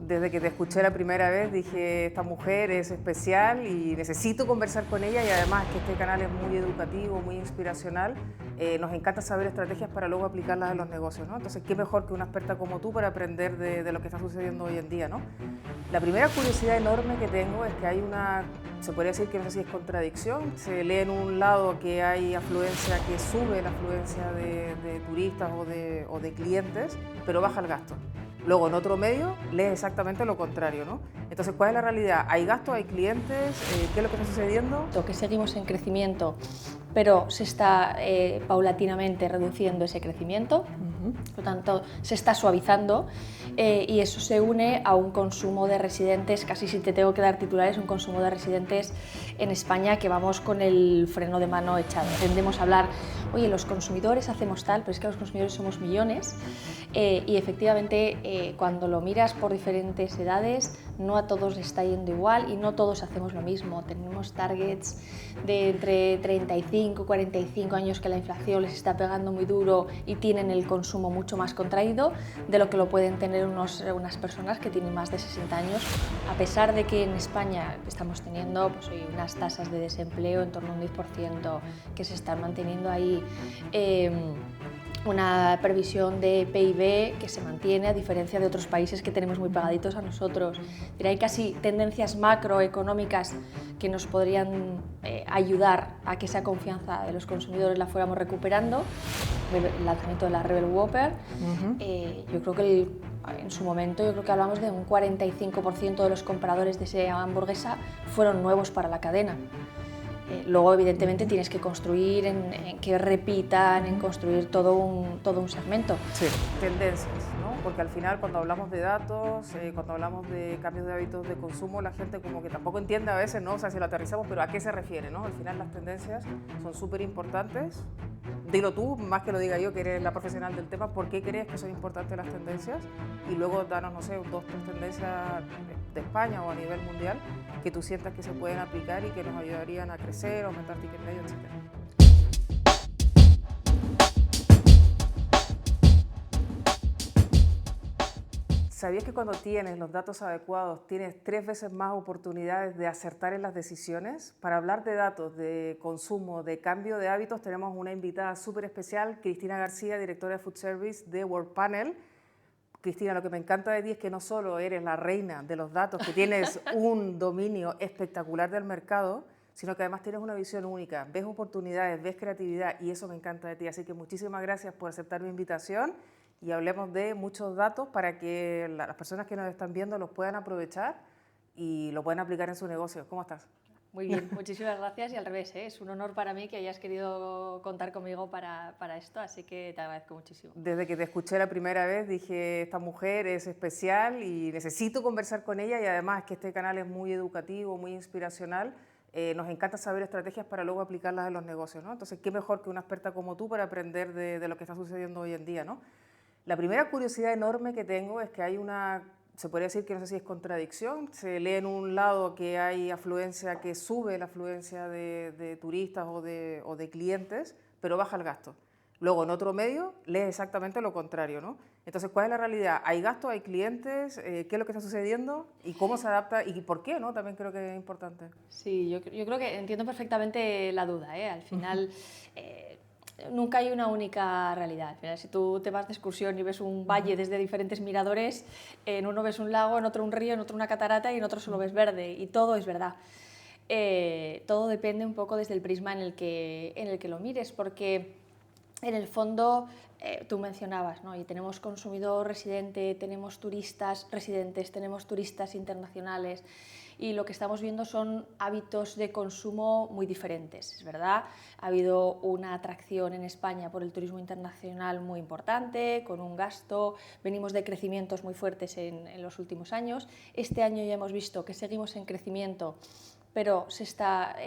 Desde que te escuché la primera vez dije, esta mujer es especial y necesito conversar con ella, y además que este canal es muy educativo, muy inspiracional. Nos encanta saber estrategias para luego aplicarlas en los negocios, ¿no? Entonces, ¿qué mejor que una experta como tú para aprender de lo que está sucediendo hoy en día, ¿no? La primera curiosidad enorme que tengo es que hay una, se podría decir que no sé si es contradicción, se lee en un lado que hay afluencia, que sube la afluencia de turistas o de clientes, pero baja el gasto. Luego, en otro medio, lees exactamente lo contrario, ¿no? Entonces, ¿cuál es la realidad? ¿Hay gasto, hay clientes? ¿Qué es lo que está sucediendo? Que seguimos en crecimiento, pero se está paulatinamente reduciendo ese crecimiento, por lo tanto se está suavizando y eso se une a un consumo de residentes, casi si te tengo que dar titulares, un consumo de residentes en España que vamos con el freno de mano echado. Tendemos a hablar, oye, los consumidores hacemos tal, pero es que los consumidores somos millones y efectivamente cuando lo miras por diferentes edades, no a todos les está yendo igual y no todos hacemos lo mismo. Tenemos targets de entre 35 y 45 años que la inflación les está pegando muy duro y tienen el consumo mucho más contraído de lo que lo pueden tener unas personas que tienen más de 60 años, a pesar de que en España estamos teniendo pues, unas tasas de desempleo en torno a un 10%, que se están manteniendo ahí. Una previsión de PIB que se mantiene a diferencia de otros países que tenemos muy pegaditos a nosotros. Pero hay casi tendencias macroeconómicas que nos podrían ayudar a que esa confianza de los consumidores la fuéramos recuperando. El lanzamiento de la Rebel Whopper, yo creo que en su momento yo creo que hablamos de un 45% de los compradores de esa hamburguesa fueron nuevos para la cadena. Luego, evidentemente, tienes que construir en que repitan, en construir todo un segmento. Sí, tendencias, ¿no? Porque al final cuando hablamos de datos, cuando hablamos de cambios de hábitos de consumo, la gente como que tampoco entiende a veces, ¿no? O sea, si lo aterrizamos, pero ¿a qué se refiere, no? Al final las tendencias son súper importantes. Dilo tú, más que lo diga yo, que eres la profesional del tema, ¿por qué crees que son importantes las tendencias? Y luego danos, no sé, dos, tres tendencias de España o a nivel mundial que tú sientas que se pueden aplicar y que nos ayudarían a crecer, aumentar ticket medio, etcétera. ¿Sabías que cuando tienes los datos adecuados tienes 3 veces más oportunidades de acertar en las decisiones? Para hablar de datos, de consumo, de cambio de hábitos, tenemos una invitada súper especial, Cristina García, directora de Food Service de Worldpanel. Cristina, lo que me encanta de ti es que no solo eres la reina de los datos, que tienes un dominio espectacular del mercado, sino que además tienes una visión única, ves oportunidades, ves creatividad, y eso me encanta de ti. Así que muchísimas gracias por aceptar mi invitación y hablemos de muchos datos para que las personas que nos están viendo los puedan aprovechar y lo puedan aplicar en su negocio. ¿Cómo estás? Muy bien, muchísimas gracias y al revés, es un honor para mí que hayas querido contar conmigo para esto, así que te agradezco muchísimo. Desde que te escuché la primera vez dije, esta mujer es especial y necesito conversar con ella, y además que este canal es muy educativo, muy inspiracional. Nos encanta saber estrategias para luego aplicarlas en los negocios, ¿no? Entonces, ¿qué mejor que una experta como tú para aprender de lo que está sucediendo hoy en día, ¿no? La primera curiosidad enorme que tengo es que hay una, se podría decir que no sé si es contradicción, se lee en un lado que hay afluencia, que sube la afluencia de turistas o de clientes, pero baja el gasto. Luego, en otro medio, lees exactamente lo contrario, ¿no? Entonces, ¿cuál es la realidad? ¿Hay gasto, hay clientes? ¿Qué es lo que está sucediendo? ¿Y cómo se adapta? ¿Y por qué, no? También creo que es importante. Sí, yo creo que entiendo perfectamente la duda, ¿eh? Al final nunca hay una única realidad. Al final, si tú te vas de excursión y ves un valle desde diferentes miradores, en uno ves un lago, en otro un río, en otro una catarata y en otro solo ves verde, y todo es verdad. Todo depende un poco desde el prisma en el que lo mires, porque en el fondo tú mencionabas, ¿no? Y tenemos consumidor residente, tenemos turistas residentes, tenemos turistas internacionales, y lo que estamos viendo son hábitos de consumo muy diferentes, es verdad. Ha habido una atracción en España por el turismo internacional muy importante, con un gasto, venimos de crecimientos muy fuertes en los últimos años. Este año ya hemos visto que seguimos en crecimiento, pero se está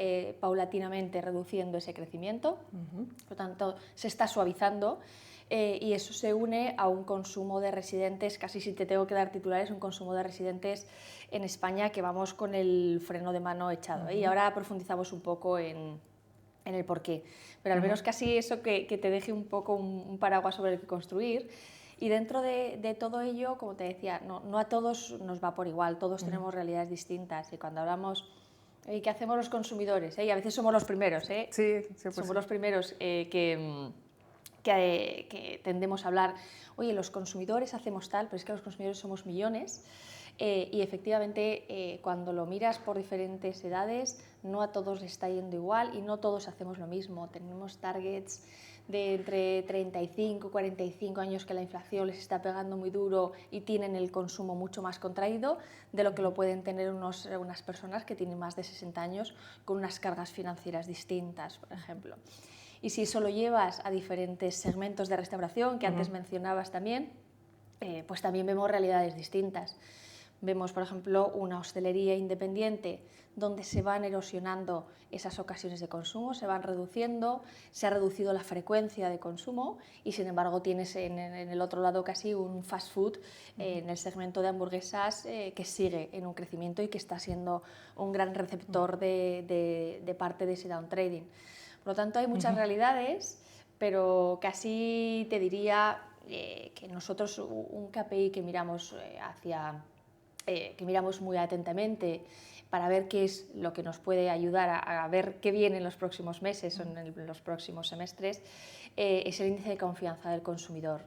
paulatinamente reduciendo ese crecimiento, por lo tanto se está suavizando y eso se une a un consumo de residentes, casi si te tengo que dar titulares, un consumo de residentes en España que vamos con el freno de mano echado. Y ahora profundizamos un poco en el porqué, pero al menos casi eso que te deje un poco un paraguas sobre el que construir. Y dentro de todo ello, como te decía, no a todos nos va por igual, todos tenemos realidades distintas. Y cuando hablamos, ¿qué hacemos los consumidores? Y a veces somos los primeros, Sí, 100%. somos los primeros que tendemos a hablar, oye, los consumidores hacemos tal, pero es que los consumidores somos millones. Y efectivamente, cuando lo miras por diferentes edades, no a todos les está yendo igual y no todos hacemos lo mismo. Tenemos targets de entre 35 y 45 años que la inflación les está pegando muy duro y tienen el consumo mucho más contraído de lo que lo pueden tener unas personas que tienen más de 60 años con unas cargas financieras distintas, por ejemplo. Y si eso lo llevas a diferentes segmentos de restauración, que antes mencionabas también, pues también vemos realidades distintas. Vemos, por ejemplo, una hostelería independiente donde se van erosionando esas ocasiones de consumo, se van reduciendo, se ha reducido la frecuencia de consumo y, sin embargo, tienes en el otro lado casi un fast food en el segmento de hamburguesas que sigue en un crecimiento y que está siendo un gran receptor de parte de ese down trading. Por lo tanto, hay muchas realidades, pero casi te diría que nosotros un KPI que miramos que miramos muy atentamente para ver qué es lo que nos puede ayudar a ver qué viene en los próximos meses o en los próximos semestres, es el índice de confianza del consumidor.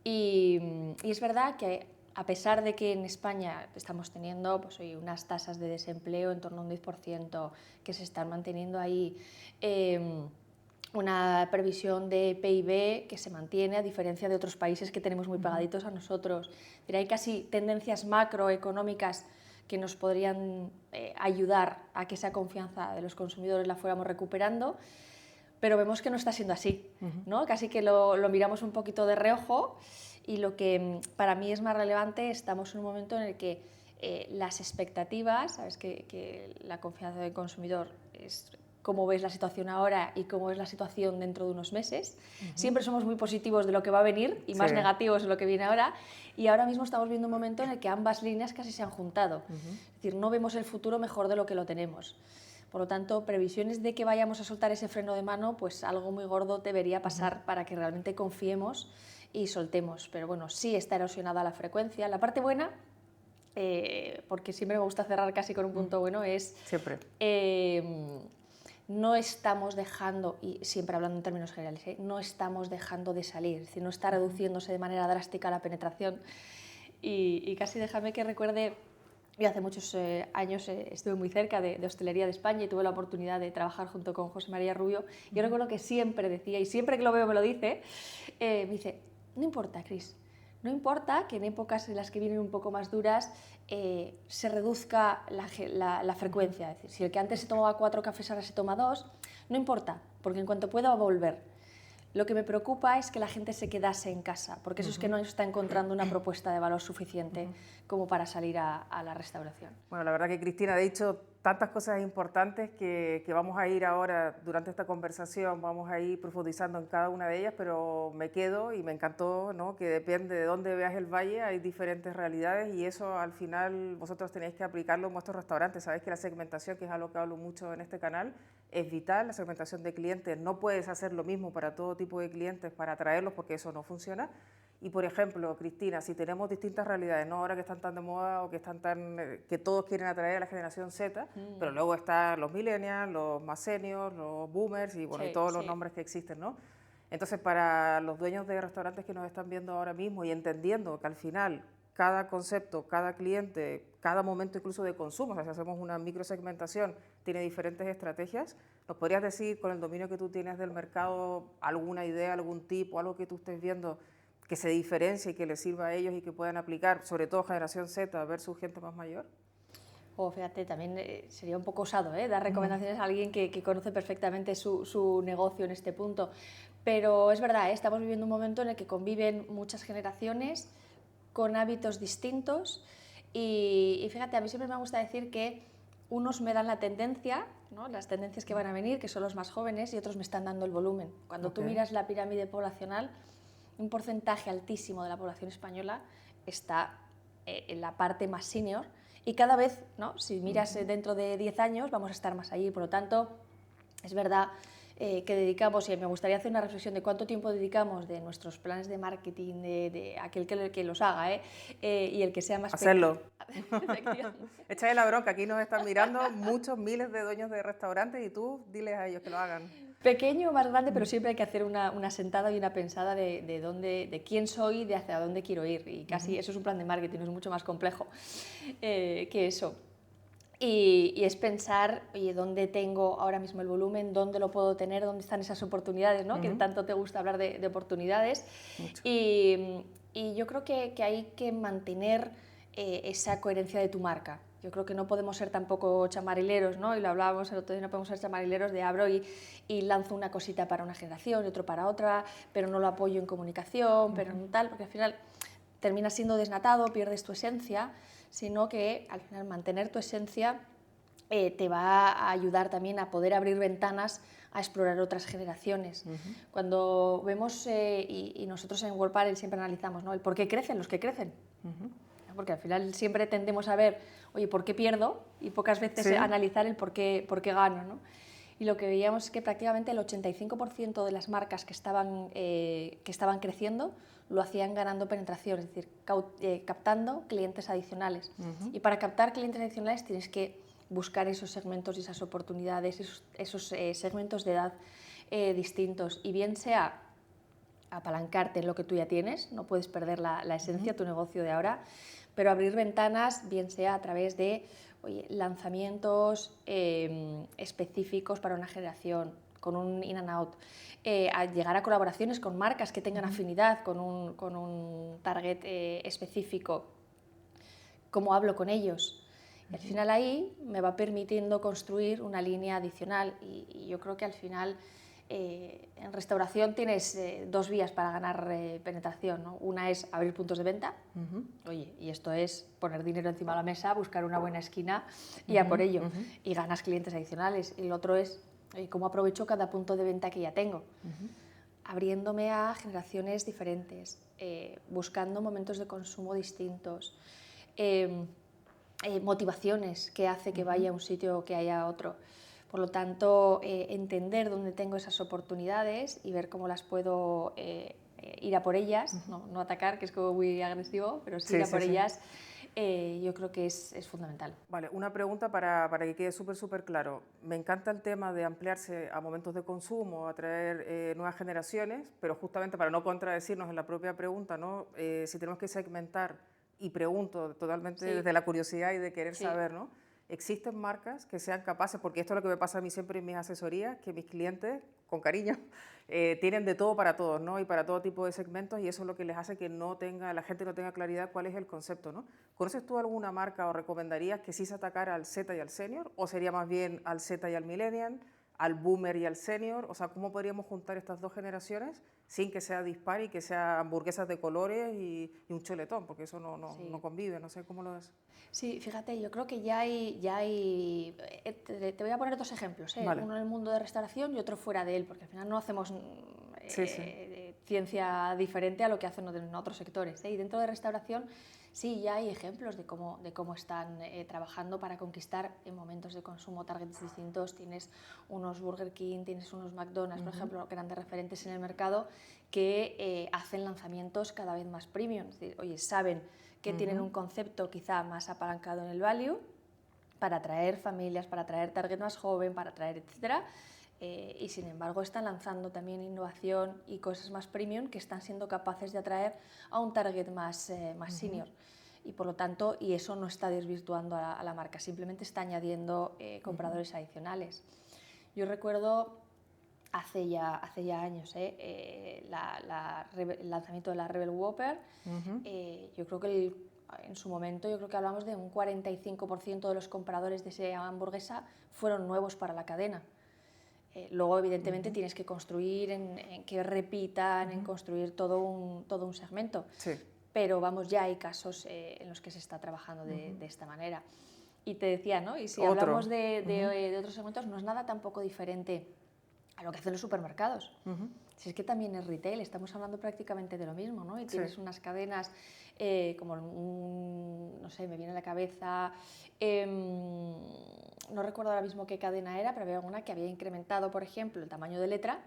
Y es verdad que a pesar de que en España estamos teniendo pues, unas tasas de desempleo en torno a un 10% que se están manteniendo ahí, una previsión de PIB que se mantiene a diferencia de otros países que tenemos muy pegaditos a nosotros. Hay casi tendencias macroeconómicas que nos podrían ayudar a que esa confianza de los consumidores la fuéramos recuperando, pero vemos que no está siendo así, ¿no? Casi que lo miramos un poquito de reojo y lo que para mí es más relevante, estamos en un momento en el que las expectativas, sabes que la confianza del consumidor es cómo ves la situación ahora y cómo es la situación dentro de unos meses. Siempre somos muy positivos de lo que va a venir y más negativos de lo que viene ahora. Y ahora mismo estamos viendo un momento en el que ambas líneas casi se han juntado. Es decir, no vemos el futuro mejor de lo que lo tenemos. Por lo tanto, previsiones de que vayamos a soltar ese freno de mano, pues algo muy gordo debería pasar para que realmente confiemos y soltemos. Pero bueno, sí está erosionada la frecuencia. La parte buena, porque siempre me gusta cerrar casi con un punto bueno, es... Siempre. No estamos dejando, y siempre hablando en términos generales, no estamos dejando de salir, es decir, no está reduciéndose de manera drástica la penetración. Y casi déjame que recuerde, yo hace muchos años estuve muy cerca de Hostelería de España y tuve la oportunidad de trabajar junto con José María Rubio. Yo recuerdo que siempre decía, y siempre que lo veo me lo dice, me dice, no importa, Cris, no importa que en épocas en las que vienen un poco más duras se reduzca la frecuencia. Es decir, si el que antes se tomaba 4 cafés ahora se toma 2, no importa, porque en cuanto pueda va a volver. Lo que me preocupa es que la gente se quedase en casa, porque eso es que no está encontrando una propuesta de valor suficiente como para salir a la restauración. Bueno, la verdad que Cristina ha dicho tantas cosas importantes que vamos a ir ahora, durante esta conversación, vamos a ir profundizando en cada una de ellas, pero me quedo y me encantó, ¿no?, que depende de dónde veas el valle, hay diferentes realidades y eso al final vosotros tenéis que aplicarlo en vuestros restaurantes. Sabéis que la segmentación, que es algo que hablo mucho en este canal, es vital. La segmentación de clientes, no puedes hacer lo mismo para todo tipo de clientes para atraerlos porque eso no funciona. Y, por ejemplo, Cristina, si tenemos distintas realidades, no ahora que están tan de moda o que están que todos quieren atraer a la generación Z, pero luego están los millennials, los más seniors, los boomers y, bueno, y todos los nombres que existen, ¿no? Entonces, para los dueños de restaurantes que nos están viendo ahora mismo y entendiendo que al final cada concepto, cada cliente, cada momento incluso de consumo, o sea, si hacemos una microsegmentación, tiene diferentes estrategias, ¿nos podrías decir, con el dominio que tú tienes del mercado, alguna idea, algún tip o algo que tú estés viendo que se diferencie y que les sirva a ellos y que puedan aplicar, sobre todo generación Z versus gente más mayor? Fíjate, también sería un poco osado dar recomendaciones a alguien que conoce perfectamente su negocio en este punto. Pero es verdad, estamos viviendo un momento en el que conviven muchas generaciones con hábitos distintos y fíjate, a mí siempre me gusta decir que unos me dan la tendencia, ¿no?, las tendencias que van a venir, que son los más jóvenes, y otros me están dando el volumen. Cuando tú miras la pirámide poblacional, un porcentaje altísimo de la población española está en la parte más senior y cada vez, ¿no?, si miras dentro de 10 años vamos a estar más allí. Por lo tanto, es verdad que dedicamos, y me gustaría hacer una reflexión de cuánto tiempo dedicamos de nuestros planes de marketing, de aquel que los haga, y el que sea más Hacerlo. Efectivamente. Échale la bronca, aquí nos están mirando muchos miles de dueños de restaurantes y tú diles a ellos que lo hagan. Pequeño o más grande, pero siempre hay que hacer una sentada y una pensada de quién soy y de hacia dónde quiero ir. Y casi eso es un plan de marketing, es mucho más complejo que eso. Y es pensar, oye, ¿dónde tengo ahora mismo el volumen? ¿Dónde lo puedo tener? ¿Dónde están esas oportunidades? ¿No? Que tanto te gusta hablar de oportunidades. Y yo creo que hay que mantener esa coherencia de tu marca. Yo creo que no podemos ser tampoco chamarileros, ¿no? Y lo hablábamos el otro día, no podemos ser chamarileros de abro y lanzo una cosita para una generación y otro para otra, pero no lo apoyo en comunicación, pero no tal, porque al final terminas siendo desnatado, pierdes tu esencia, sino que al final mantener tu esencia te va a ayudar también a poder abrir ventanas a explorar otras generaciones. Cuando vemos, y nosotros en WorldParel siempre analizamos, ¿no? El por qué crecen los que crecen. Porque al final siempre tendemos a ver, oye, ¿por qué pierdo? Y pocas veces analizar el por qué gano, ¿no? Y lo que veíamos es que prácticamente el 85% de las marcas que estaban creciendo lo hacían ganando penetración, es decir, captando clientes adicionales. Y para captar clientes adicionales tienes que buscar esos segmentos y esas oportunidades, esos segmentos de edad distintos, y bien sea apalancarte en lo que tú ya tienes, no puedes perder la esencia, tu negocio de ahora, pero abrir ventanas, bien sea a través de lanzamientos específicos para una generación, con un in and out, a llegar a colaboraciones con marcas que tengan afinidad con un target específico, cómo hablo con ellos. Y al final ahí me va permitiendo construir una línea adicional, y yo creo que al final en restauración tienes dos vías para ganar penetración, ¿no? Una es abrir puntos de venta, oye, y esto es poner dinero encima de la mesa, buscar una buena esquina y a por ello, y ganas clientes adicionales. Y el otro es, oye, ¿cómo aprovecho cada punto de venta que ya tengo? Abriéndome a generaciones diferentes, buscando momentos de consumo distintos, motivaciones que hace que vaya a un sitio o que haya a otro. Por lo tanto, entender dónde tengo esas oportunidades y ver cómo las puedo ir a por ellas, no atacar, que es como muy agresivo, pero sí ir a por ellas, yo creo que es fundamental. Vale, una pregunta para que quede súper claro. Me encanta el tema de ampliarse a momentos de consumo, atraer nuevas generaciones, pero justamente para no contradecirnos en la propia pregunta, ¿no? Si tenemos que segmentar, y pregunto totalmente desde la curiosidad y de querer saber, ¿no? ¿Existen marcas que sean capaces, porque esto es lo que me pasa a mí siempre en mis asesorías, que mis clientes, con cariño, tienen de todo para todos, ¿no? Y para todo tipo de segmentos, y eso es lo que les hace que la gente no tenga claridad cuál es el concepto, ¿no? ¿Conoces tú alguna marca o recomendarías que sí se atacara al Z y al senior, o sería más bien al Z y al millennial, al boomer y al senior? O sea, ¿cómo podríamos juntar estas dos generaciones sin que sea dispar y que sea hamburguesas de colores y un choletón? Porque eso no convive, no sé cómo lo ves. Sí, fíjate, yo creo que ya hay te voy a poner dos ejemplos, Vale. uno en el mundo de restauración y otro fuera de él, porque al final no hacemos ciencia diferente a lo que hacen en otros sectores. Y dentro de restauración sí ya hay ejemplos de cómo están trabajando para conquistar en momentos de consumo targets distintos. Tienes unos Burger King, tienes unos McDonald's, por ejemplo, grandes referentes en el mercado que hacen lanzamientos cada vez más premium. Es decir, oye, saben que tienen un concepto quizá más apalancado en el value para atraer familias, para atraer target más joven, para atraer etcétera, y sin embargo están lanzando también innovación y cosas más premium que están siendo capaces de atraer a un target más senior. Y por lo tanto, y eso no está desvirtuando a la marca, simplemente está añadiendo compradores adicionales. Yo recuerdo hace ya años el lanzamiento de la Rebel Whopper. Yo creo que en su momento yo creo que hablamos de un 45% de los compradores de esa hamburguesa fueron nuevos para la cadena. Luego, evidentemente, tienes que construir en que repitan, en construir todo un segmento. Sí. Pero vamos, ya hay casos en los que se está trabajando de esta manera. Y te decía, ¿no? Y si hablamos de otros segmentos, no es nada tampoco diferente a lo que hacen los supermercados. Si es que también es retail, estamos hablando prácticamente de lo mismo, ¿no? Y tienes unas cadenas como, no sé, me viene a la cabeza, no recuerdo ahora mismo qué cadena era, pero había una que había incrementado, por ejemplo, el tamaño de letra,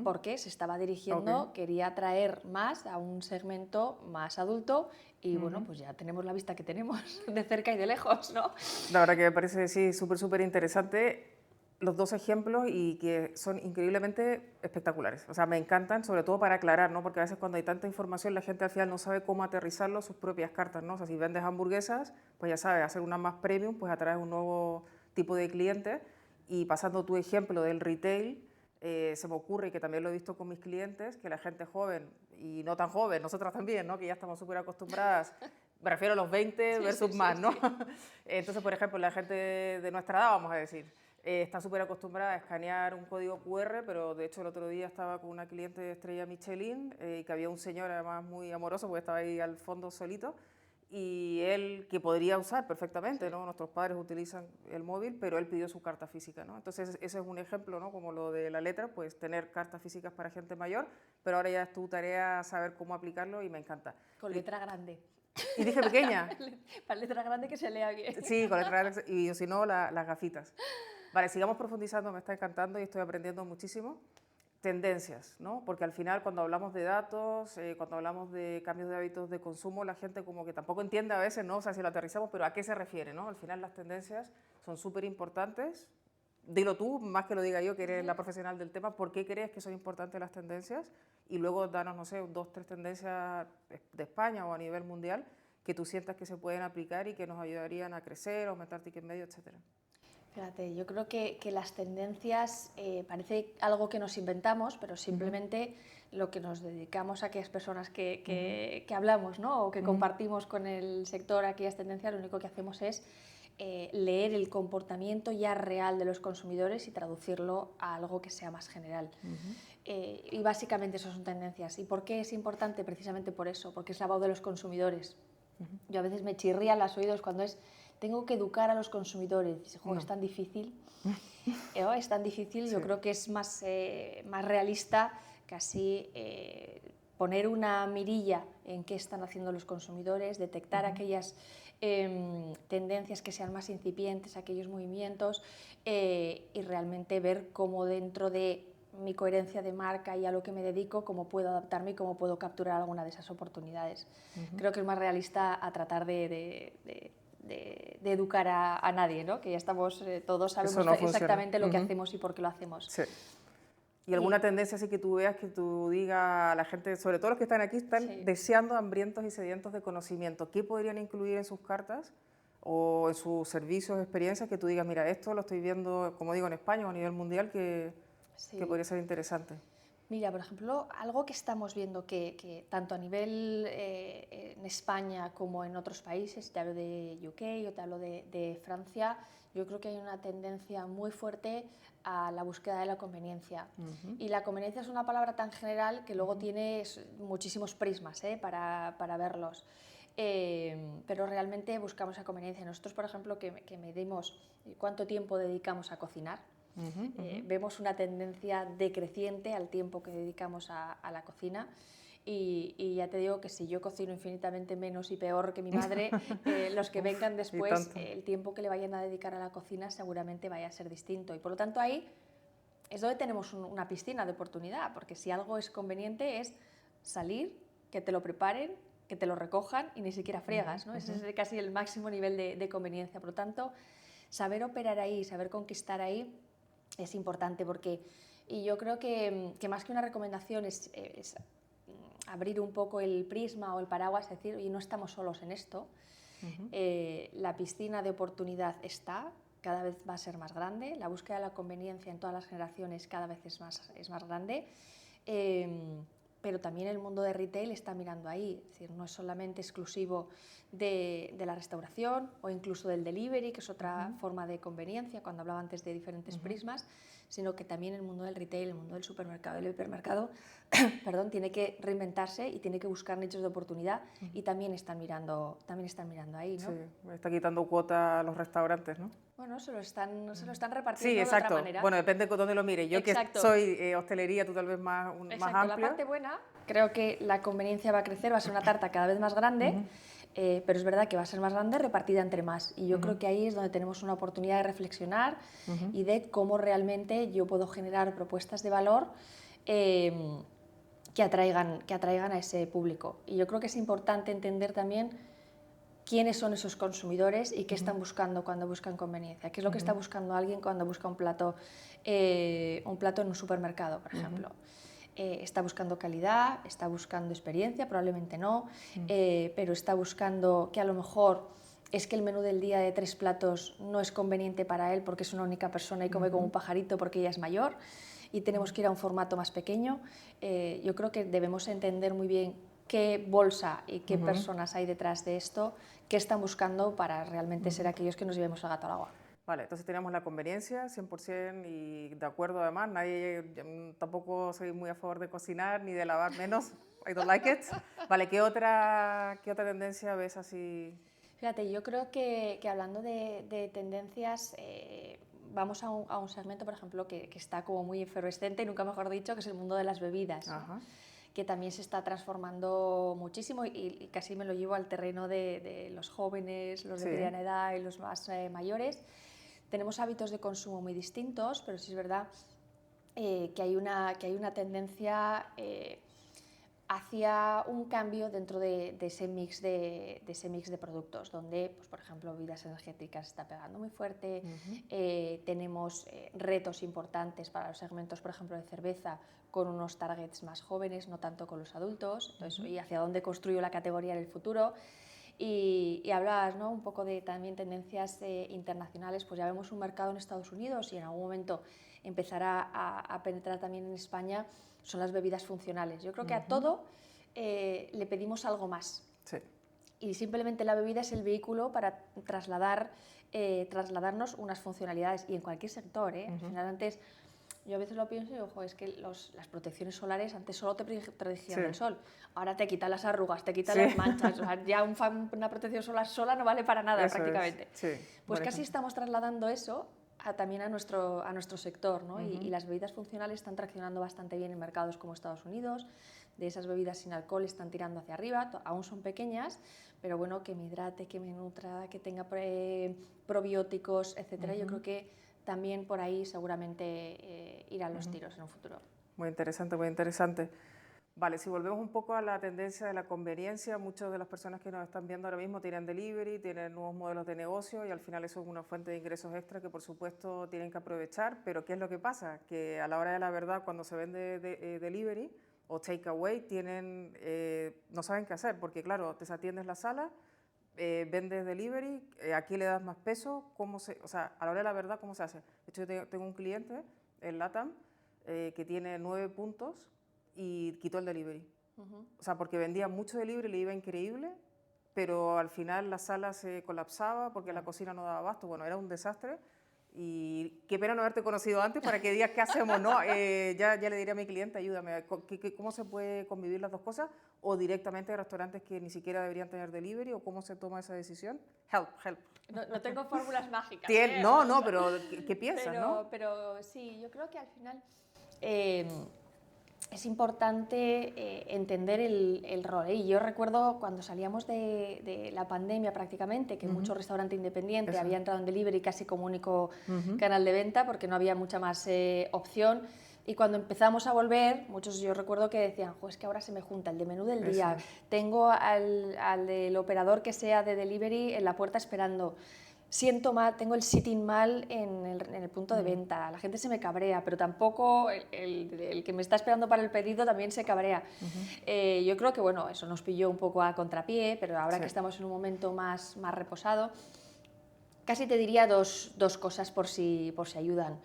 porque se estaba dirigiendo, quería atraer más a un segmento más adulto y bueno, pues ya tenemos la vista que tenemos, de cerca y de lejos, ¿no? La verdad que me parece, sí, súper interesante los dos ejemplos y que son increíblemente espectaculares. O sea, me encantan, sobre todo para aclarar, ¿no? Porque a veces cuando hay tanta información la gente al final no sabe cómo aterrizarlo a sus propias cartas, ¿no? O sea, si vendes hamburguesas, pues ya sabes, hacer una más premium, pues atraes un nuevo tipo de cliente. Y pasando tu ejemplo del retail, se me ocurre, que también lo he visto con mis clientes, que la gente joven y no tan joven, nosotras también, ¿no? Que ya estamos súper acostumbradas, me refiero a los 20 versus más, ¿no? Entonces, por ejemplo, la gente de nuestra edad, vamos a decir, está súper acostumbrada a escanear un código QR, pero de hecho el otro día estaba con una cliente de estrella Michelin, y que había un señor además muy amoroso, porque estaba ahí al fondo solito, y él, que podría usar perfectamente, ¿no? Nuestros padres utilizan el móvil, pero él pidió su carta física, ¿no? Entonces ese es un ejemplo, ¿no? Como lo de la letra, pues tener cartas físicas para gente mayor, pero ahora ya es tu tarea saber cómo aplicarlo y me encanta. Con letra grande. Y dije pequeña. Para letra grande que se lea bien. Sí, con letra grande, y si no, las gafitas. Vale, sigamos profundizando, me está encantando y estoy aprendiendo muchísimo. Tendencias, ¿no? Porque al final cuando hablamos de datos, cuando hablamos de cambios de hábitos de consumo, la gente como que tampoco entiende a veces, ¿no? O sea, si lo aterrizamos, pero ¿a qué se refiere, no? Al final las tendencias son súper importantes. Dilo tú, más que lo diga yo, que eres la profesional del tema, ¿por qué crees que son importantes las tendencias? Y luego danos, no sé, 2, 3 tendencias de España o a nivel mundial que tú sientas que se pueden aplicar y que nos ayudarían a crecer, aumentar ticket medio, etcétera. Fíjate, yo creo que las tendencias parece algo que nos inventamos, pero simplemente lo que nos dedicamos a aquellas personas que hablamos, ¿no? O que compartimos con el sector aquellas tendencias, lo único que hacemos es leer el comportamiento ya real de los consumidores y traducirlo a algo que sea más general. Y básicamente eso son tendencias. ¿Y por qué es importante? Precisamente por eso, porque es la voz de los consumidores. Yo a veces me chirrían los oídos cuando tengo que educar a los consumidores. Dice, es tan difícil. Es tan difícil, sí. Yo creo que es más realista casi poner una mirilla en qué están haciendo los consumidores, detectar aquellas tendencias que sean más incipientes, aquellos movimientos y realmente ver cómo dentro de mi coherencia de marca y a lo que me dedico, cómo puedo adaptarme y cómo puedo capturar alguna de esas oportunidades. Creo que es más realista a tratar de educar a nadie, ¿no? Que ya estamos, todos sabemos exactamente lo que hacemos y por qué lo hacemos. Sí. ¿Y alguna tendencia así que tú veas, que tú digas a la gente, sobre todo los que están aquí, están deseando, hambrientos y sedientos de conocimiento? ¿Qué podrían incluir en sus cartas o en sus servicios, experiencias, que tú digas, mira, esto lo estoy viendo, como digo, en España o a nivel mundial, que podría ser interesante? Mira, por ejemplo, algo que estamos viendo que tanto a nivel en España como en otros países, te hablo de UK o te hablo de Francia, yo creo que hay una tendencia muy fuerte a la búsqueda de la conveniencia. Y la conveniencia es una palabra tan general que luego tiene muchísimos prismas para verlos. Pero realmente buscamos la conveniencia. Nosotros, por ejemplo, que medimos cuánto tiempo dedicamos a cocinar, vemos una tendencia decreciente al tiempo que dedicamos a la cocina y ya te digo que si yo cocino infinitamente menos y peor que mi madre, los que vengan después, el tiempo que le vayan a dedicar a la cocina seguramente vaya a ser distinto y por lo tanto ahí es donde tenemos una piscina de oportunidad, porque si algo es conveniente es salir, que te lo preparen, que te lo recojan y ni siquiera friegas, ¿no? Ese es casi el máximo nivel de conveniencia. Por lo tanto, saber operar ahí, saber conquistar ahí es importante porque, y yo creo que más que una recomendación es abrir un poco el prisma o el paraguas, decir, oye, no estamos solos en esto, la piscina de oportunidad está, cada vez va a ser más grande, la búsqueda de la conveniencia en todas las generaciones cada vez es más grande, pero también el mundo de retail está mirando ahí, es decir, no es solamente exclusivo de la restauración o incluso del delivery, que es otra forma de conveniencia, cuando hablaba antes de diferentes prismas, sino que también el mundo del retail, el mundo del supermercado y el hipermercado, perdón, tiene que reinventarse y tiene que buscar nichos de oportunidad y también están mirando ahí, ¿no? Sí, está quitando cuota a los restaurantes, ¿no? Bueno, se lo están repartiendo de otra manera. Bueno, depende de dónde lo mires. Yo que soy hostelería, tú tal vez más amplia. La parte buena, creo que la conveniencia va a crecer, va a ser una tarta cada vez más grande, pero es verdad que va a ser más grande repartida entre más. Y yo creo que ahí es donde tenemos una oportunidad de reflexionar y de cómo realmente yo puedo generar propuestas de valor que atraigan a ese público. Y yo creo que es importante entender también quiénes son esos consumidores y qué están buscando cuando buscan conveniencia, qué es lo que está buscando alguien cuando busca un plato en un supermercado, por ejemplo. Está buscando calidad, está buscando experiencia, probablemente no, pero está buscando que a lo mejor es que el menú del día de 3 platos no es conveniente para él porque es una única persona y come como un pajarito porque ella es mayor y tenemos que ir a un formato más pequeño. Yo creo que debemos entender muy bien qué bolsa y qué personas hay detrás de esto, qué están buscando para realmente ser aquellos que nos llevemos el gato al agua. Vale, entonces tenemos la conveniencia 100% y de acuerdo además, tampoco soy muy a favor de cocinar ni de lavar menos, I don't like it. Vale, ¿qué otra tendencia ves así? Fíjate, yo creo que hablando de tendencias, vamos a un segmento, por ejemplo, que está como muy efervescente, nunca mejor dicho, que es el mundo de las bebidas, ¿no? Que también se está transformando muchísimo y casi me lo llevo al terreno de los jóvenes, los de mediana edad y los más mayores. Tenemos hábitos de consumo muy distintos, pero sí es verdad que hay una tendencia hacia un cambio dentro de ese mix de productos, donde, pues, por ejemplo, bebidas energéticas está pegando muy fuerte, tenemos retos importantes para los segmentos, por ejemplo, de cerveza, con unos targets más jóvenes, no tanto con los adultos, entonces, ¿y hacia dónde construyo la categoría en el futuro? Y hablabas, ¿no?, un poco de también tendencias internacionales, pues ya vemos un mercado en Estados Unidos y en algún momento empezará a penetrar también en España, son las bebidas funcionales. Yo creo que a todo le pedimos algo más. Sí. Y simplemente la bebida es el vehículo para trasladarnos unas funcionalidades. Y en cualquier sector, al final antes, yo a veces lo pienso y ojo, es que las protecciones solares antes solo te protegían del sol. Ahora te quitan las arrugas, te quitan las manchas. O sea, ya una protección solar sola no vale para nada prácticamente. Pues casi estamos trasladando eso también a nuestro sector, ¿no? Y las bebidas funcionales están traccionando bastante bien en mercados como Estados Unidos. De esas bebidas sin alcohol están tirando hacia arriba, aún son pequeñas, pero bueno, que me hidrate, que me nutra, que tenga probióticos, etcétera. Yo creo que también por ahí seguramente irán los tiros en un futuro. Muy interesante, muy interesante. Vale, si volvemos un poco a la tendencia de la conveniencia, muchas de las personas que nos están viendo ahora mismo tienen delivery, tienen nuevos modelos de negocio y al final eso es una fuente de ingresos extra que por supuesto tienen que aprovechar, pero ¿qué es lo que pasa? Que a la hora de la verdad cuando se vende delivery o takeaway no saben qué hacer porque claro, te atiendes la sala, vendes delivery, aquí le das más peso, o sea, a la hora de la verdad, ¿cómo se hace? De hecho, yo tengo un cliente en LATAM que tiene 9 puntos y quitó el delivery. O sea, porque vendía mucho delivery, le iba increíble, pero al final la sala se colapsaba porque la cocina no daba abasto. Bueno, era un desastre y qué pena no haberte conocido antes para que digas qué hacemos, ¿no? Ya le diré a mi cliente, ayúdame, ¿cómo se puede convivir las dos cosas? O directamente a restaurantes que ni siquiera deberían tener delivery, o cómo se toma esa decisión. Help. No tengo fórmulas mágicas. No, pero ¿qué piensas, no? Pero sí, yo creo que al final es importante entender el rol. Y yo recuerdo cuando salíamos de la pandemia prácticamente, que mucho restaurante independiente había entrado en delivery casi como único canal de venta porque no había mucha más opción. Y cuando empezamos a volver, muchos yo recuerdo que decían, es que ahora se me junta el de menú del día, tengo al del operador que sea de delivery en la puerta esperando. Siento mal, tengo el sitting mal en el punto de venta, la gente se me cabrea, pero tampoco el que me está esperando para el pedido también se cabrea. Yo creo que bueno, eso nos pilló un poco a contrapié, pero ahora que estamos en un momento más reposado, casi te diría dos cosas por si ayudan.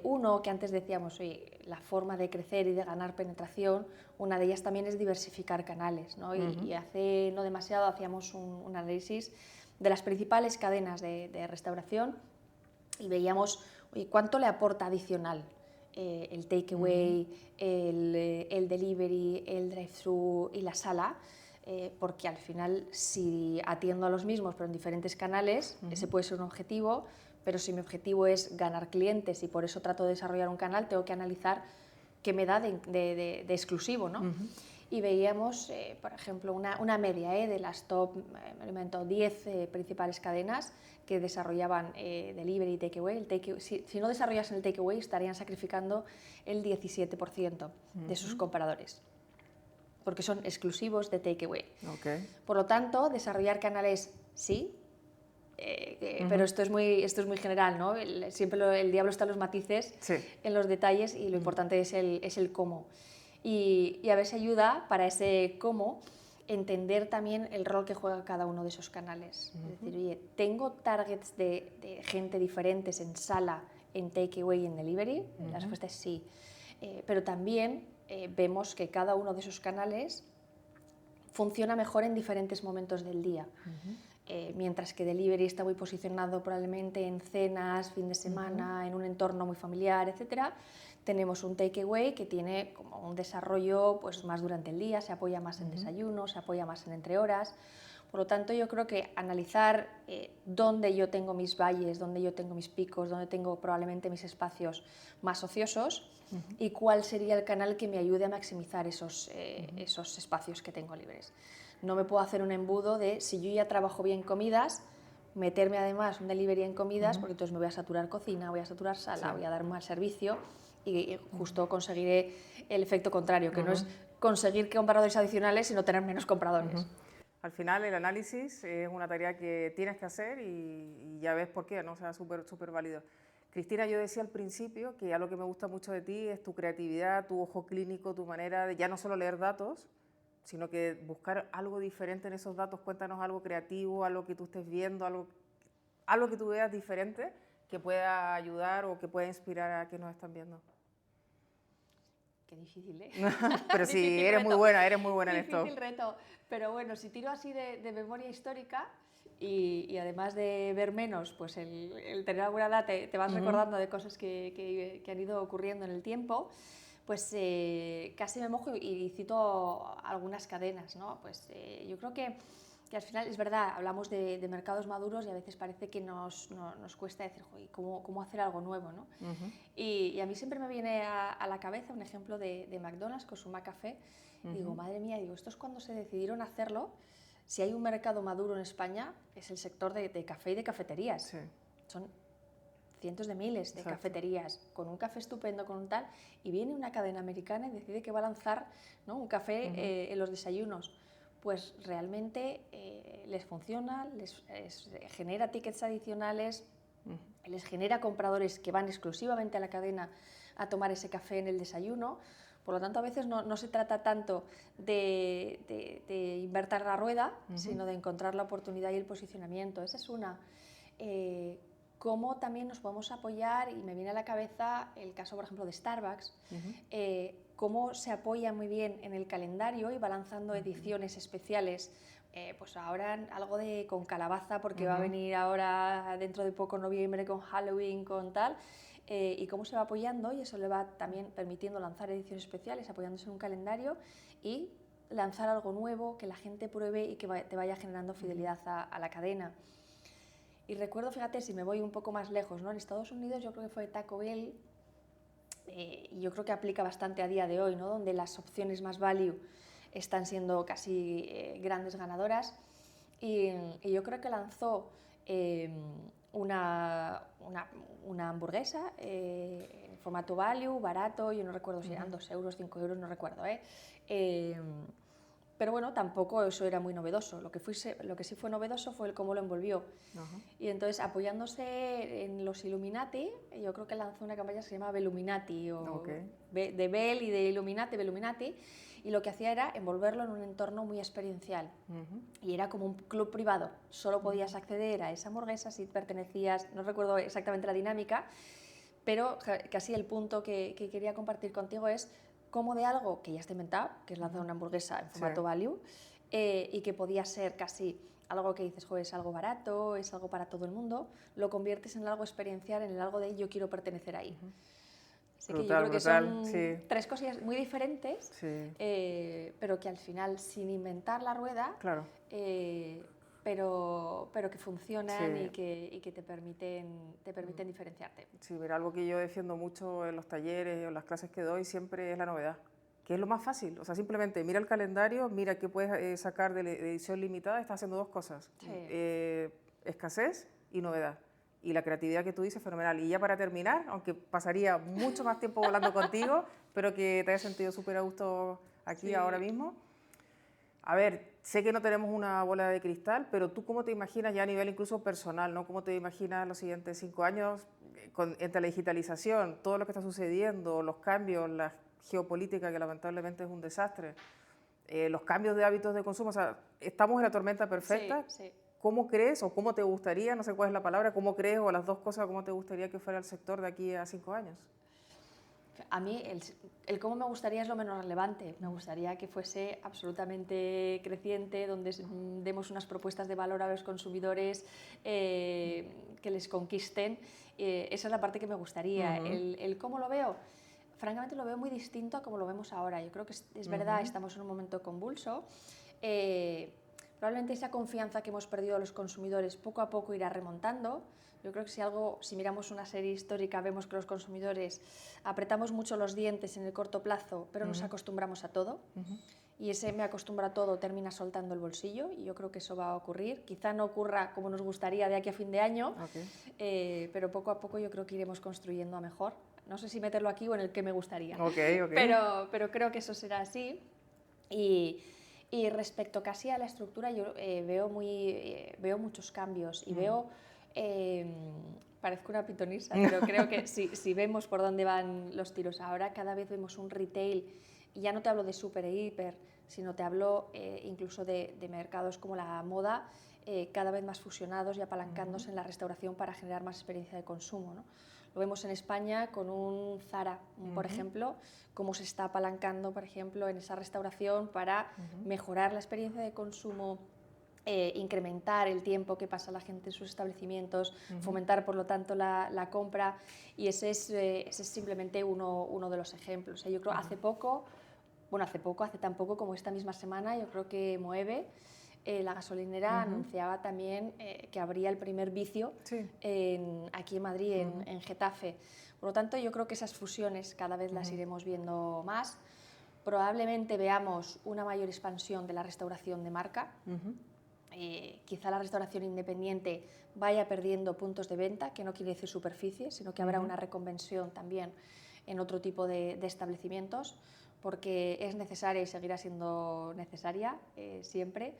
Uno, que antes decíamos, la forma de crecer y de ganar penetración, una de ellas también es diversificar canales, ¿no? Y hace no demasiado hacíamos un análisis de las principales cadenas de restauración y veíamos cuánto le aporta adicional el takeaway, el delivery, el drive-thru y la sala, porque al final si atiendo a los mismos pero en diferentes canales, ese puede ser un objetivo, pero si mi objetivo es ganar clientes y por eso trato de desarrollar un canal, tengo que analizar qué me da de exclusivo, ¿no? y veíamos, por ejemplo, una media de las top, me lo invento, 10 principales cadenas que desarrollaban delivery y takeaway. Si no desarrollasen el takeaway, estarían sacrificando el 17% de sus compradores, porque son exclusivos de takeaway. Okay. Por lo tanto, desarrollar canales sí, pero esto es muy general, ¿no? Siempre el diablo está en los matices, sí. en los detalles, y lo importante es el cómo. Y a ver si ayuda para ese cómo entender también el rol que juega cada uno de esos canales. Es decir, oye, ¿tengo targets de gente diferentes en sala, en takeaway y en delivery? La respuesta es sí. Pero también vemos que cada uno de esos canales funciona mejor en diferentes momentos del día. Mientras que delivery está muy posicionado probablemente en cenas, fin de semana, en un entorno muy familiar, etcétera, tenemos un takeaway que tiene como un desarrollo pues, más durante el día, se apoya más en desayuno, se apoya más en entre horas. Por lo tanto, yo creo que analizar dónde yo tengo mis valles, dónde yo tengo mis picos, dónde tengo probablemente mis espacios más ociosos y cuál sería el canal que me ayude a maximizar esos espacios que tengo libres. No me puedo hacer un embudo de, si yo ya trabajo bien comidas, meterme además un delivery en comidas, porque entonces me voy a saturar cocina, voy a saturar sala, voy a dar mal servicio y justo conseguiré el efecto contrario, que no es conseguir compradores adicionales, sino tener menos compradores. Al final el análisis es una tarea que tienes que hacer y ya ves por qué, ¿no? O sea, súper válido. Cristina, yo decía al principio que algo que me gusta mucho de ti es tu creatividad, tu ojo clínico, tu manera de ya no solo leer datos, sino que buscar algo diferente en esos datos. Cuéntanos algo creativo, algo que tú estés viendo, algo que tú veas diferente que pueda ayudar o que pueda inspirar a quienes nos están viendo. Qué difícil, ¿eh? Pero sí, Difícil eres reto. muy buena en esto. Difícil reto. Pero bueno, si tiro así de memoria histórica y además de ver menos, pues el tener alguna edad te vas recordando de cosas que han ido ocurriendo en el tiempo, pues casi me mojo y cito algunas cadenas, ¿no? Pues yo creo que al final es verdad, hablamos de mercados maduros y a veces parece que nos cuesta decir, ¿cómo hacer algo nuevo, ¿no? Y a mí siempre me viene a la cabeza un ejemplo de McDonald's con su McCafé. Digo, madre mía, esto es cuando se decidieron hacerlo. Si hay un mercado maduro en España, es el sector de café y de cafeterías. Sí. Son cientos de miles de Exacto. cafeterías con un café estupendo, con un tal, y viene una cadena americana y decide que va a lanzar, ¿no?, un café en los desayunos. Pues realmente les funciona, les genera tickets adicionales, les genera compradores que van exclusivamente a la cadena a tomar ese café en el desayuno. Por lo tanto, a veces no se trata tanto de invertir la rueda, sino de encontrar la oportunidad y el posicionamiento. Esa es una. Cómo también nos podemos apoyar, y me viene a la cabeza el caso, por ejemplo, de Starbucks, cómo se apoya muy bien en el calendario y va lanzando ediciones especiales. Pues ahora algo con calabaza, porque va a venir ahora dentro de poco noviembre con Halloween, con tal, y cómo se va apoyando, y eso le va también permitiendo lanzar ediciones especiales apoyándose en un calendario y lanzar algo nuevo que la gente pruebe y que te vaya generando fidelidad a la cadena. Y recuerdo, fíjate, si me voy un poco más lejos, ¿no? En Estados Unidos yo creo que fue Taco Bell, y yo creo que aplica bastante a día de hoy, ¿no?, donde las opciones más value están siendo casi grandes ganadoras, y yo creo que lanzó una hamburguesa en formato value, barato, yo no recuerdo si eran 2 euros, 5 euros, no recuerdo, pero bueno, tampoco eso era muy novedoso. Lo que sí fue novedoso fue el cómo lo envolvió. Y entonces, apoyándose en los Illuminati, yo creo que lanzó una campaña que se llama Belluminati, o de Bell y de Illuminati, Belluminati, y lo que hacía era envolverlo en un entorno muy experiencial. Y era como un club privado. Solo podías acceder a esa hamburguesa si pertenecías, no recuerdo exactamente la dinámica, pero casi el punto que quería compartir contigo es como de algo que ya está inventado, que es lanzar una hamburguesa en formato value, y que podía ser casi algo que dices, joder, es algo barato, es algo para todo el mundo, lo conviertes en algo experiencial, en algo de yo quiero pertenecer ahí. Así que yo creo que son tres cosillas muy diferentes, pero que al final, sin inventar la rueda, pero que funcionan y que te permiten diferenciarte. Sí, mira, algo que yo defiendo mucho en los talleres o en las clases que doy siempre es la novedad. que es lo más fácil. O sea, simplemente mira el calendario, mira qué puedes sacar de edición limitada, estás haciendo dos cosas. Sí. Escasez y novedad. Y la creatividad que tú dices, fenomenal. Y ya para terminar, aunque pasaría mucho más tiempo volando contigo, pero que te hayas sentido súper a gusto aquí Sí. ahora mismo. A ver, sé que no tenemos una bola de cristal, pero tú cómo te imaginas ya a nivel incluso personal, ¿no? ¿Cómo te imaginas los siguientes 5 años entre la digitalización, todo lo que está sucediendo, los cambios, la geopolítica que lamentablemente es un desastre, los cambios de hábitos de consumo? O sea, estamos en la tormenta perfecta. Sí, sí. ¿Cómo crees o cómo te gustaría, no sé cuál es la palabra, cómo crees o las dos cosas, cómo te gustaría que fuera el sector de aquí a 5 años? A mí el cómo me gustaría es lo menos relevante. Me gustaría que fuese absolutamente creciente, donde demos unas propuestas de valor a los consumidores que les conquisten. Esa es la parte que me gustaría. El cómo lo veo, francamente lo veo muy distinto a como lo vemos ahora. Yo creo que es verdad, estamos en un momento convulso. Probablemente esa confianza que hemos perdido los consumidores poco a poco irá remontando. Yo creo que si miramos una serie histórica, vemos que los consumidores apretamos mucho los dientes en el corto plazo, pero nos acostumbramos a todo. Y ese me acostumbro a todo termina soltando el bolsillo, y yo creo que eso va a ocurrir. Quizá no ocurra como nos gustaría de aquí a fin de año, pero poco a poco yo creo que iremos construyendo a mejor. No sé si meterlo aquí o en el que me gustaría, pero creo que eso será así. Y respecto casi a la estructura, yo veo muchos cambios y veo... parezco una pitonisa, pero creo que si vemos por dónde van los tiros ahora, cada vez vemos un retail, y ya no te hablo de súper e hiper, sino te hablo incluso de mercados como la moda, cada vez más fusionados y apalancándose en la restauración para generar más experiencia de consumo, ¿no? Lo vemos en España con un Zara, por ejemplo, cómo se está apalancando, por ejemplo, en esa restauración para mejorar la experiencia de consumo, incrementar el tiempo que pasa la gente en sus establecimientos, fomentar, por lo tanto, la compra, y ese es simplemente uno de los ejemplos. Yo creo hace tan poco como esta misma semana, yo creo que Moeve, la gasolinera, anunciaba también que habría el primer vicio aquí en Madrid, en Getafe. Por lo tanto, yo creo que esas fusiones cada vez las iremos viendo más. Probablemente veamos una mayor expansión de la restauración de marca. Quizá la restauración independiente vaya perdiendo puntos de venta, que no quiere decir superficie, sino que habrá una reconversión también en otro tipo de establecimientos, porque es necesaria y seguirá siendo necesaria siempre.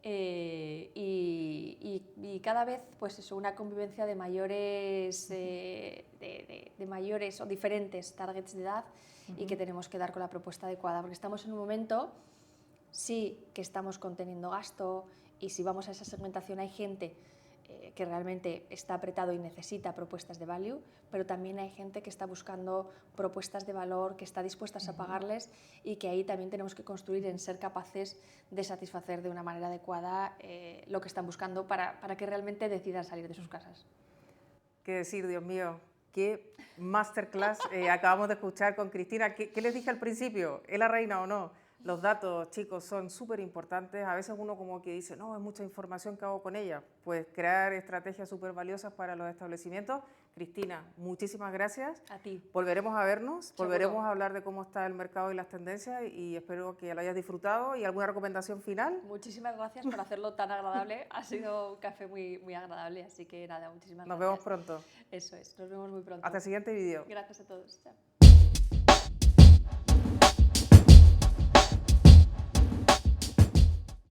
Y cada vez, pues eso, una convivencia de mayores, de mayores o diferentes targets de edad, y que tenemos que dar con la propuesta adecuada, porque estamos en un momento, sí, que estamos conteniendo gasto, y si vamos a esa segmentación hay gente que realmente está apretado y necesita propuestas de value, pero también hay gente que está buscando propuestas de valor, que está dispuestas a pagarles, y que ahí también tenemos que construir en ser capaces de satisfacer de una manera adecuada lo que están buscando para que realmente decidan salir de sus casas. ¿Qué decir, Dios mío? ¿Qué masterclass acabamos de escuchar con Cristina? ¿Qué les dije al principio? ¿Es la reina o no? Los datos, chicos, son súper importantes. A veces uno como que dice, no, es mucha información, ¿qué hago con ella? Pues crear estrategias súper valiosas para los establecimientos. Cristina, muchísimas gracias. A ti. Volveremos a vernos, Seguro. volveremos a hablar de cómo está el mercado y las tendencias, y espero que lo hayas disfrutado. ¿Y alguna recomendación final? Muchísimas gracias por hacerlo tan agradable. Ha sido un café muy, muy agradable, así que nada, muchísimas Nos gracias. vemos pronto. Eso es, nos vemos muy pronto. Hasta el siguiente vídeo. Gracias a todos. Chao.